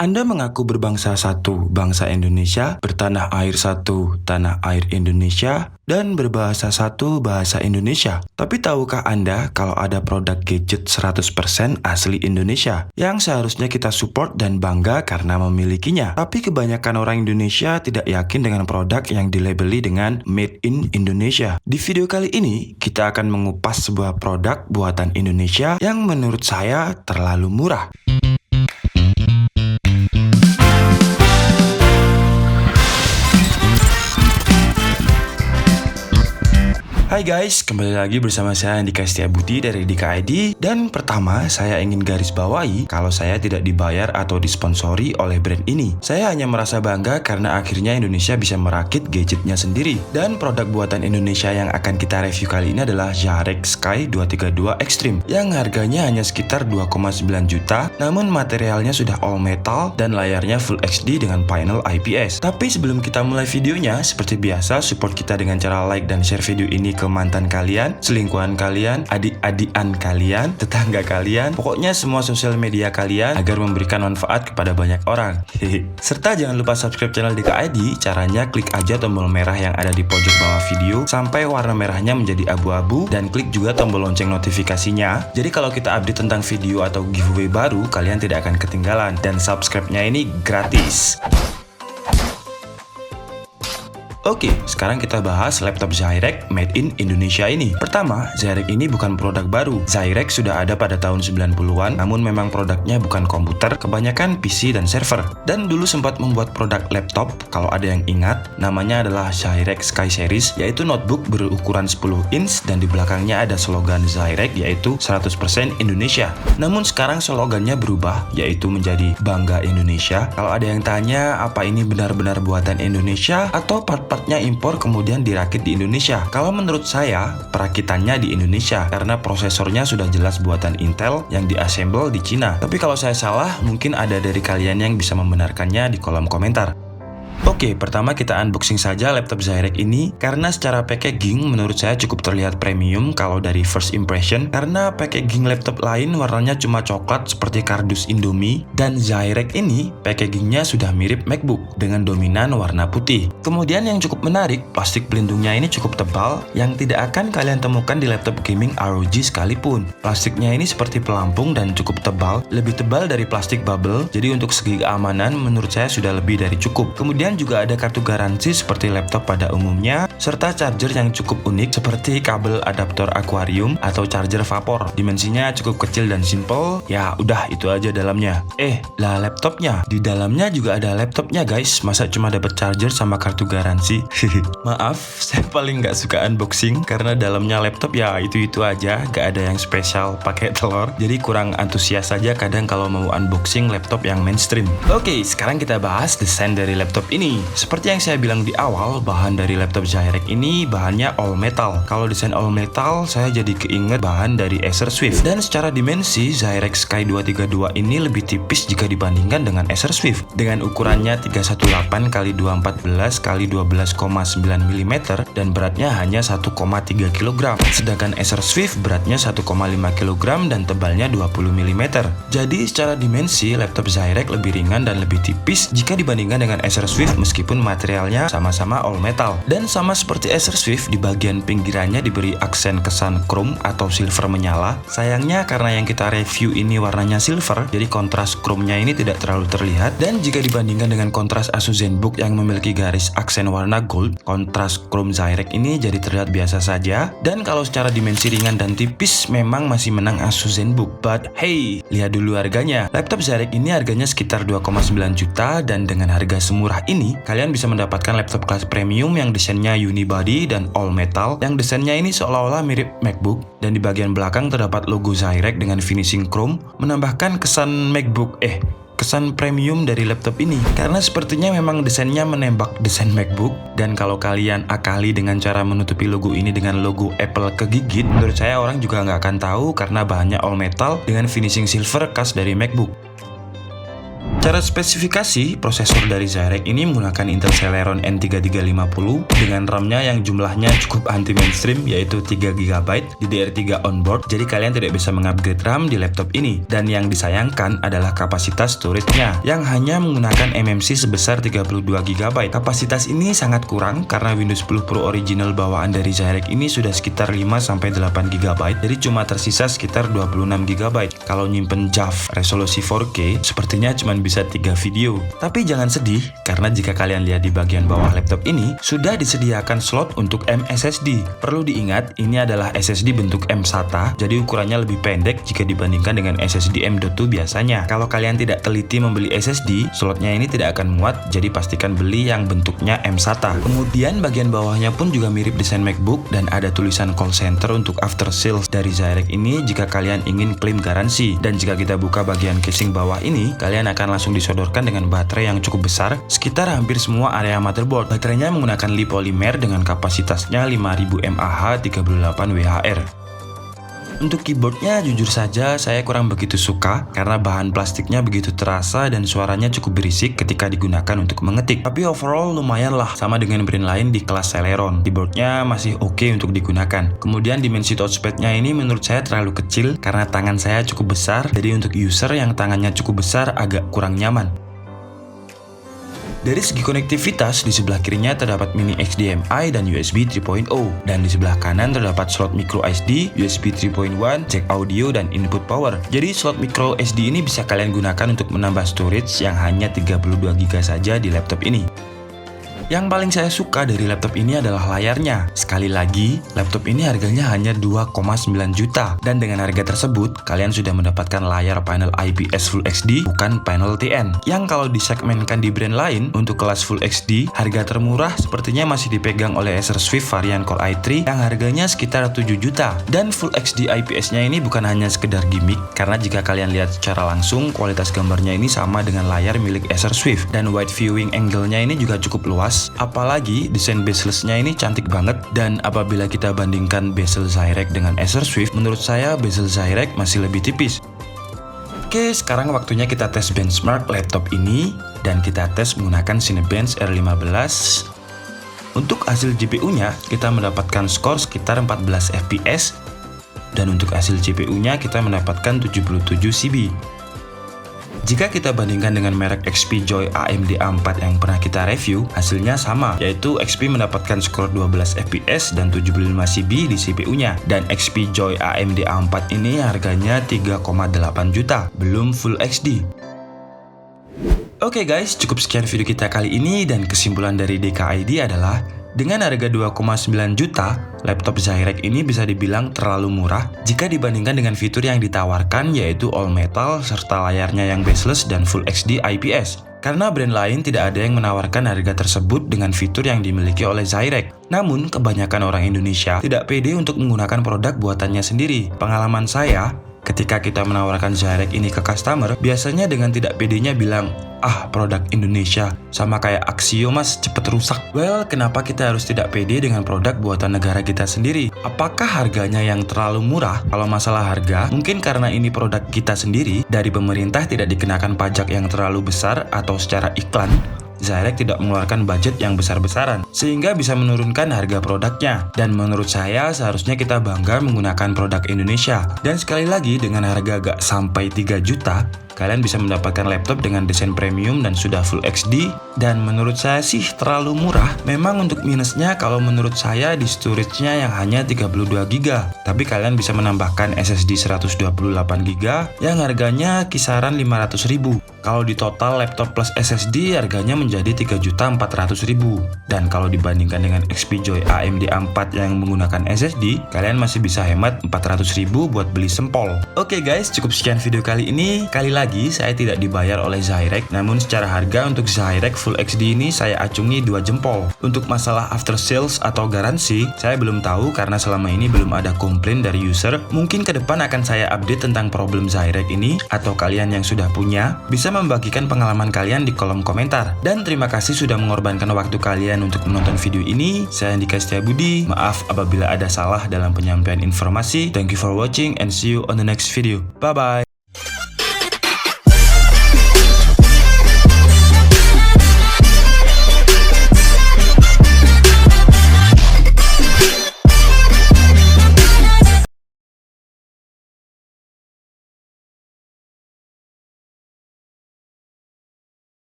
Anda mengaku berbangsa satu, bangsa Indonesia, bertanah air satu, tanah air Indonesia, dan berbahasa satu, bahasa Indonesia. Tapi tahukah Anda kalau ada produk gadget 100% asli Indonesia yang seharusnya kita support dan bangga karena memilikinya? Tapi kebanyakan orang Indonesia tidak yakin dengan produk yang dilabeli dengan Made in Indonesia. Di video kali ini, kita akan mengupas sebuah produk buatan Indonesia yang menurut saya terlalu murah. Hai guys, kembali lagi bersama saya Andika Setiabudi dari Dika ID. Dan pertama, saya ingin garis bawahi kalau saya tidak dibayar atau disponsori oleh brand ini. Saya hanya merasa bangga karena akhirnya Indonesia bisa merakit gadgetnya sendiri. Dan produk buatan Indonesia yang akan kita review kali ini adalah Xiairek Sky 232 Extreme yang harganya hanya sekitar 2,9 juta, namun materialnya sudah all metal dan layarnya Full HD dengan panel IPS. Tapi sebelum kita mulai videonya, seperti biasa support kita dengan cara like dan share video ini ke mantan kalian, selingkuhan kalian, adik-adikan kalian, tetangga kalian, pokoknya semua sosial media kalian agar memberikan manfaat kepada banyak orang. Serta jangan lupa subscribe channel Dika ID. Caranya klik aja tombol merah yang ada di pojok bawah video sampai warna merahnya menjadi abu-abu dan klik juga tombol lonceng notifikasinya. Jadi kalau kita update tentang video atau giveaway baru, kalian tidak akan ketinggalan dan subscribe-nya ini gratis. Oke, sekarang kita bahas laptop Xiairek Made in Indonesia ini. Pertama, Xiairek ini bukan produk baru. Xiairek sudah ada pada tahun 90-an, namun memang produknya bukan komputer, kebanyakan PC dan server. Dan dulu sempat membuat produk laptop, kalau ada yang ingat, namanya adalah Xiairek Sky Series, yaitu notebook berukuran 10 inch dan di belakangnya ada slogan Xiairek yaitu 100% Indonesia. Namun sekarang slogannya berubah, yaitu menjadi Bangga Indonesia. Kalau ada yang tanya, apa ini benar-benar buatan Indonesia atau partnya impor kemudian dirakit di Indonesia? Kalau menurut saya, perakitannya di Indonesia karena prosesornya sudah jelas buatan Intel yang diassemble di Cina. Tapi kalau saya salah, mungkin ada dari kalian yang bisa membenarkannya di kolom komentar. Oke, pertama kita unboxing saja laptop Xiairek ini karena secara packaging menurut saya cukup terlihat premium kalau dari first impression, karena packaging laptop lain warnanya cuma coklat seperti kardus Indomie, dan Xiairek ini packagingnya sudah mirip MacBook dengan dominan warna putih. Kemudian yang cukup menarik, plastik pelindungnya ini cukup tebal yang tidak akan kalian temukan di laptop gaming ROG sekalipun. Plastiknya ini seperti pelampung dan cukup tebal, lebih tebal dari plastik bubble, jadi untuk segi keamanan menurut saya sudah lebih dari cukup. Kemudian juga ada kartu garansi seperti laptop pada umumnya, serta charger yang cukup unik seperti kabel adaptor akuarium atau charger vapor. Dimensinya cukup kecil dan simple. Ya udah itu aja dalamnya. Lah laptopnya, di dalamnya juga ada laptopnya guys. Masa cuma dapat charger sama kartu garansi? Maaf, saya paling nggak suka unboxing karena dalamnya laptop ya itu-itu aja, gak ada yang spesial pakai telur. Jadi kurang antusias saja kadang kalau mau unboxing laptop yang mainstream. Oke, sekarang kita bahas desain dari laptop ini. Seperti yang saya bilang di awal, bahan dari laptop Xiairek ini bahannya all metal. Kalau desain all metal, saya jadi keinget bahan dari Acer Swift. Dan secara dimensi, Xiairek Sky 232 ini lebih tipis jika dibandingkan dengan Acer Swift. Dengan ukurannya 318 x 214 x 12,9 mm dan beratnya hanya 1,3 kg. Sedangkan Acer Swift beratnya 1,5 kg dan tebalnya 20 mm. Jadi secara dimensi, laptop Xiairek lebih ringan dan lebih tipis jika dibandingkan dengan Acer Swift, meskipun materialnya sama-sama all metal. Dan sama seperti Acer Swift, di bagian pinggirannya diberi aksen kesan chrome atau silver menyala. Sayangnya karena yang kita review ini warnanya silver, jadi kontras chrome-nya ini tidak terlalu terlihat. Dan jika dibandingkan dengan kontras Asus ZenBook yang memiliki garis aksen warna gold, kontras chrome Xiairek ini jadi terlihat biasa saja. Dan kalau secara dimensi ringan dan tipis, memang masih menang Asus ZenBook. But hey, lihat dulu harganya. Laptop Xiairek ini harganya sekitar 2,9 juta dan dengan harga semurah ini, kalian bisa mendapatkan laptop kelas premium yang desainnya unibody dan all metal, yang desainnya ini seolah-olah mirip MacBook, dan di bagian belakang terdapat logo Xiairek dengan finishing chrome, menambahkan kesan MacBook, kesan premium dari laptop ini. Karena sepertinya memang desainnya menembak desain MacBook, dan kalau kalian akali dengan cara menutupi logo ini dengan logo Apple kegigit, menurut saya orang juga nggak akan tahu karena bahannya all metal dengan finishing silver khas dari MacBook. Cara spesifikasi, prosesor dari Zyrek ini menggunakan Intel Celeron N3350 dengan RAM-nya yang jumlahnya cukup anti-mainstream, yaitu 3GB DDR3 onboard, jadi kalian tidak bisa mengupgrade RAM di laptop ini. Dan yang disayangkan adalah kapasitas storage-nya, yang hanya menggunakan eMMC sebesar 32GB. Kapasitas ini sangat kurang karena Windows 10 Pro original bawaan dari Zyrek ini sudah sekitar 5-8GB, jadi cuma tersisa sekitar 26GB. Kalau nyimpen JAV resolusi 4K, sepertinya cuma bisa 3 video. Tapi jangan sedih, karena jika kalian lihat di bagian bawah laptop ini, sudah disediakan slot untuk mSSD. Perlu diingat, ini adalah SSD bentuk M-SATA, jadi ukurannya lebih pendek jika dibandingkan dengan SSD M.2 biasanya. Kalau kalian tidak teliti membeli SSD, slotnya ini tidak akan muat, jadi pastikan beli yang bentuknya M-SATA. Kemudian bagian bawahnya pun juga mirip desain MacBook dan ada tulisan call center untuk after sales dari Zyrek ini jika kalian ingin klaim garansi. Dan jika kita buka bagian casing bawah ini, kalian akan langsung disodorkan dengan baterai yang cukup besar, sekitar hampir semua area motherboard. Baterainya menggunakan li polimer dengan kapasitasnya 5000 mAh 38 WHR. Untuk keyboardnya jujur saja saya kurang begitu suka karena bahan plastiknya begitu terasa dan suaranya cukup berisik ketika digunakan untuk mengetik. Tapi overall lumayan lah, sama dengan brand lain di kelas Celeron. Keyboardnya masih oke untuk digunakan. Kemudian dimensi touchpadnya ini menurut saya terlalu kecil karena tangan saya cukup besar, jadi untuk user yang tangannya cukup besar agak kurang nyaman. Dari segi konektivitas, di sebelah kirinya terdapat mini HDMI dan USB 3.0, dan di sebelah kanan terdapat slot micro SD, USB 3.1, jack audio, dan input power. Jadi slot micro SD ini bisa kalian gunakan untuk menambah storage yang hanya 32GB saja di laptop ini. Yang paling saya suka dari laptop ini adalah layarnya. Sekali lagi, laptop ini harganya hanya 2,9 juta. Dan dengan harga tersebut, kalian sudah mendapatkan layar panel IPS Full HD, bukan panel TN. Yang kalau disegmenkan di brand lain, untuk kelas Full HD, harga termurah sepertinya masih dipegang oleh Acer Swift varian Core i3 yang harganya sekitar 7 juta. Dan Full HD IPS-nya ini bukan hanya sekedar gimmick, karena jika kalian lihat secara langsung, kualitas gambarnya ini sama dengan layar milik Acer Swift. Dan wide viewing angle-nya ini juga cukup luas. Apalagi desain bezel-nya ini cantik banget, dan apabila kita bandingkan bezel Zyrek dengan Acer Swift, menurut saya bezel Zyrek masih lebih tipis. Oke, sekarang waktunya kita tes benchmark laptop ini, dan kita tes menggunakan Cinebench R15. Untuk hasil GPU-nya, kita mendapatkan skor sekitar 14 FPS, dan untuk hasil CPU-nya kita mendapatkan 77 CB. Jika kita bandingkan dengan merek XP Joy AMD A4 yang pernah kita review, hasilnya sama, yaitu XP mendapatkan skor 12 FPS dan 75 CB di CPU-nya. Dan XP Joy AMD A4 ini harganya 3,8 juta, belum Full HD. Oke guys, cukup sekian video kita kali ini, dan kesimpulan dari DKID adalah dengan harga 2,9 juta, laptop Zyrek ini bisa dibilang terlalu murah jika dibandingkan dengan fitur yang ditawarkan, yaitu all metal serta layarnya yang bezel-less dan Full HD IPS. Karena brand lain tidak ada yang menawarkan harga tersebut dengan fitur yang dimiliki oleh Zyrek. Namun, kebanyakan orang Indonesia tidak pede untuk menggunakan produk buatannya sendiri. Pengalaman saya, ketika kita menawarkan Zyrek ini ke customer, biasanya dengan tidak pedenya bilang, "Ah, produk Indonesia, sama kayak Axio mas, cepet rusak." Well, kenapa kita harus tidak pede dengan produk buatan negara kita sendiri? Apakah harganya yang terlalu murah? Kalau masalah harga, mungkin karena ini produk kita sendiri, dari pemerintah tidak dikenakan pajak yang terlalu besar, atau secara iklan, Zyrek tidak mengeluarkan budget yang besar-besaran, sehingga bisa menurunkan harga produknya. Dan menurut saya, seharusnya kita bangga menggunakan produk Indonesia. Dan sekali lagi, dengan harga gak sampai 3 juta, kalian bisa mendapatkan laptop dengan desain premium dan sudah Full HD. Dan menurut saya sih terlalu murah. Memang untuk minusnya, kalau menurut saya di storage-nya yang hanya 32GB. Tapi kalian bisa menambahkan SSD 128GB yang harganya kisaran 500.000. Kalau di total laptop plus SSD harganya menjadi 3.400.000. Dan kalau dibandingkan dengan XP Joy AMD A4 yang menggunakan SSD, kalian masih bisa hemat 400.000 buat beli sempol. Oke guys, cukup sekian video kali ini. Kali lagi saya tidak dibayar oleh Zyrek, namun secara harga untuk Zyrek Full HD ini saya acungi 2 jempol. Untuk masalah after sales atau garansi, saya belum tahu karena selama ini belum ada komplain dari user. Mungkin ke depan akan saya update tentang problem Zyrek ini, atau kalian yang sudah punya bisa membagikan pengalaman kalian di kolom komentar. Dan terima kasih sudah mengorbankan waktu kalian untuk menonton video ini. Saya Andika Setiabudi, maaf apabila ada salah dalam penyampaian informasi. Thank you for watching and see you on the next video. Bye bye.